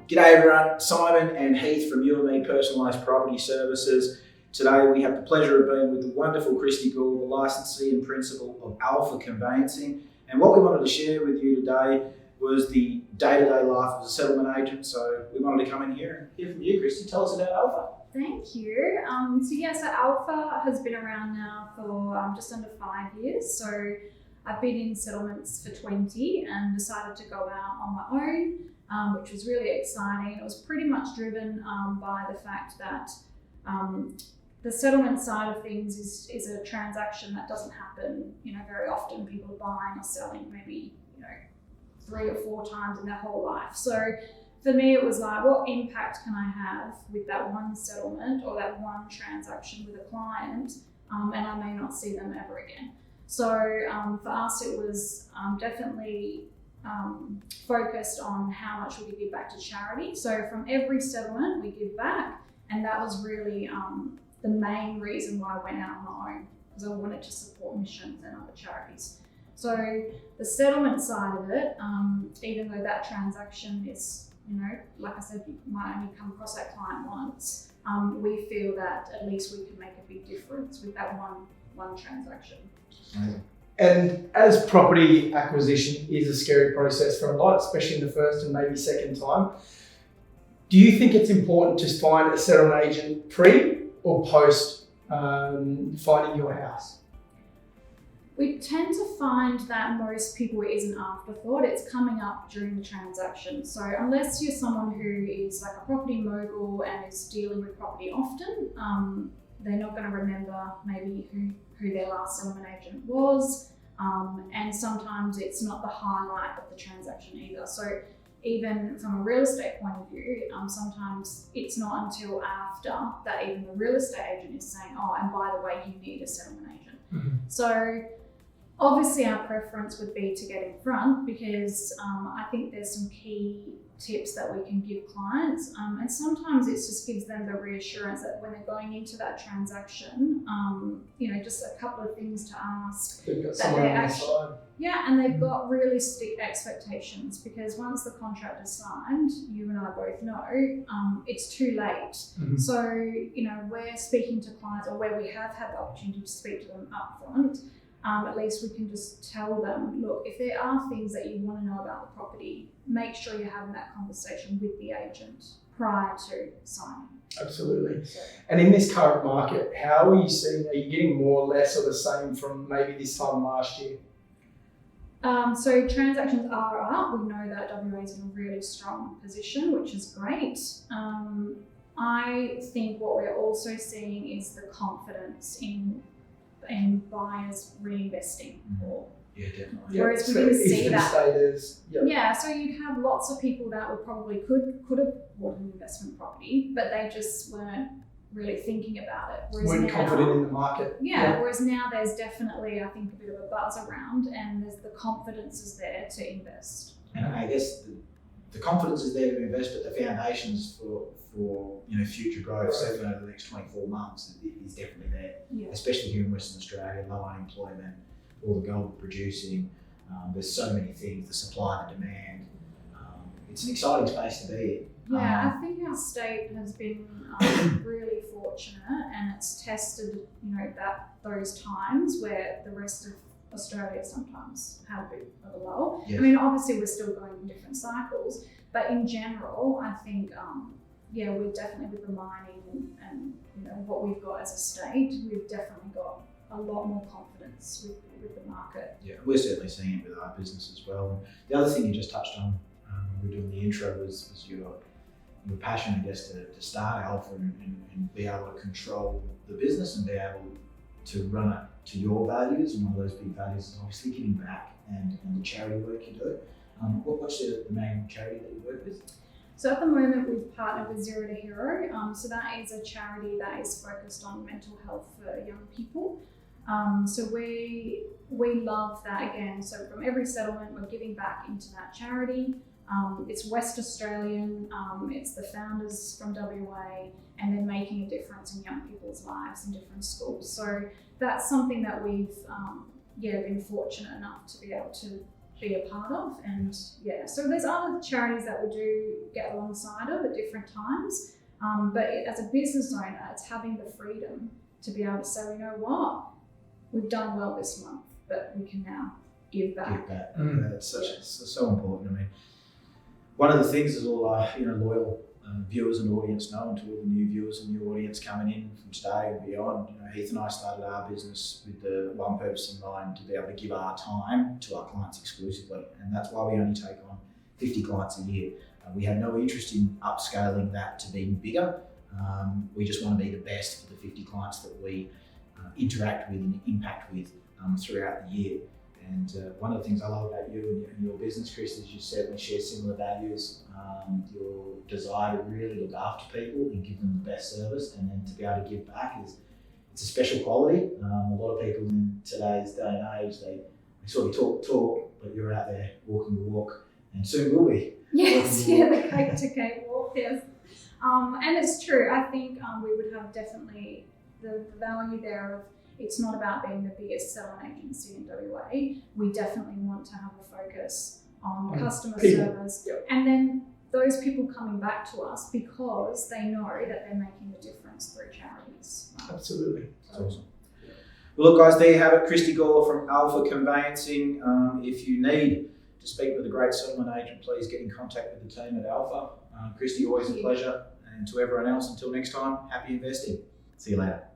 G'day everyone, Simon and Heath from You&Me Personalised Property Services. Today we have the pleasure of being with the wonderful Kristy, Gall, the licensee and principal of Alpha Conveyancing. And what we wanted to share with you today was the day-to-day life of a settlement agent. So we wanted to come in here and hear from you, Kristy. Tell us about Alpha. Thank you. So Alpha has been around now for just under 5 years. So I've been in settlements for 20 and decided to go out on my own, which was really exciting. It was pretty much driven by the fact that the settlement side of things is a transaction that doesn't happen, very often. People are buying or selling maybe, 3 or 4 times in their whole life. So for me, it was like, what impact can I have with that one settlement or that one transaction with a client, and I may not see them ever again. So for us, it was definitely focused on how much we could give back to charity. So from every settlement, we give back, and that was really the main reason why I went out on my own, because I wanted to support missions and other charities. So the settlement side of it, even though that transaction is, like I said, you might only come across that client once, we feel that at least we can make a big difference with that one transaction. And as property acquisition is a scary process for a lot, especially in the first and maybe second time, do you think it's important to find a settlement agent pre or post finding your house? We tend to find that most people, it is an afterthought. It's coming up during the transaction. So unless you're someone who is like a property mogul and is dealing with property often, they're not going to remember maybe who their last settlement agent was. And sometimes it's not the highlight of the transaction either. So even from a real estate point of view, sometimes it's not until after that even the real estate agent is saying, oh, and by the way, you need a settlement agent. Mm-hmm. So obviously our preference would be to get in front, because I think there's some key tips that we can give clients, and sometimes it just gives them the reassurance that when they're going into that transaction, just a couple of things to ask. They've got someone on their side. Yeah, and they've got realistic expectations, because once the contract is signed, you and I both know, it's too late. Mm-hmm. So, we're speaking to clients, or where we have had the opportunity to speak to them up front, at least we can just tell them, look, if there are things that you want to know about the property, make sure you're having that conversation with the agent prior to signing. Absolutely. And in this current market, how are you seeing, are you getting more, less, or the same from maybe this time last year? So transactions are up. We know that WA is in a really strong position, which is great. I think what we're also seeing is the confidence in buyers reinvesting more. Yeah, definitely. Whereas we didn't see that. Status, yep. Yeah, so you'd have lots of people that would probably could have bought an investment property, but they just weren't really thinking about it. Weren't confident in the market. Yeah, whereas now there's definitely, I think, a bit of a buzz around, and there's the confidence is there to invest. And I guess the confidence is there to invest, but the foundations for future growth, certainly over the next 24 months, is definitely there. Yeah. Especially here in Western Australia, low unemployment, all the gold we're producing. There's so many things, the supply and the demand. It's an exciting space to be in. Yeah, I think our state has been really fortunate, and it's tested, those times where the rest of Australia sometimes have a bit of a lull. Yes. I mean, obviously we're still going in different cycles, but in general, I think, we're definitely with the mining and what we've got as a state, we've definitely got a lot more confidence with the market. Yeah, we're certainly seeing it with our business as well. And the other thing you just touched on when we were doing the intro was your passion, I guess, to start Alpha and be able to control the business and be able to run it to your values. And one of those big values is obviously giving back and the charity work you do. What's the main charity that you work with? So at the moment we've partnered with Zero to Hero. So that is a charity that is focused on mental health for young people. So we love that again. So from every settlement, we're giving back into that charity. It's West Australian, it's the founders from WA, and they're making a difference in young people's lives in different schools. So that's something that we've been fortunate enough to be able to be a part of. And yeah, so there's other charities that we do get alongside of at different times. But as a business owner, it's having the freedom to be able to say, you know what, we've done well this month, but we can now give back. That's it's so important. I mean, one of the things is all our loyal viewers and audience know, and to all the new viewers and new audience coming in from today and beyond. Heath and I started our business with the one purpose in mind, to be able to give our time to our clients exclusively, and that's why we only take on 50 clients a year. We have no interest in upscaling that to being bigger. We just want to be the best for the 50 clients that we interact with and impact with throughout the year. And one of the things I love about you and your business, Chris, is you certainly share similar values. Your desire to really look after people and give them the best service, and then to be able to give back it's a special quality. A lot of people in today's day and age, they sort of talk, but you're out there walking the walk, and soon will be. Yes, yeah, the cake to cake walk, yes. And it's true. I think we would have definitely the value there of, it's not about being the biggest settlement agency in WA. We definitely want to have a focus on customer service. Yep. And then those people coming back to us because they know that they're making a difference through charities. Absolutely. That's awesome. Well, look, guys, there you have it. Kristy Gall from Alpha Conveyancing. If you need to speak with a great settlement agent, please get in contact with the team at Alpha. Kristy, always a pleasure. And to everyone else, until next time, happy investing. See you later.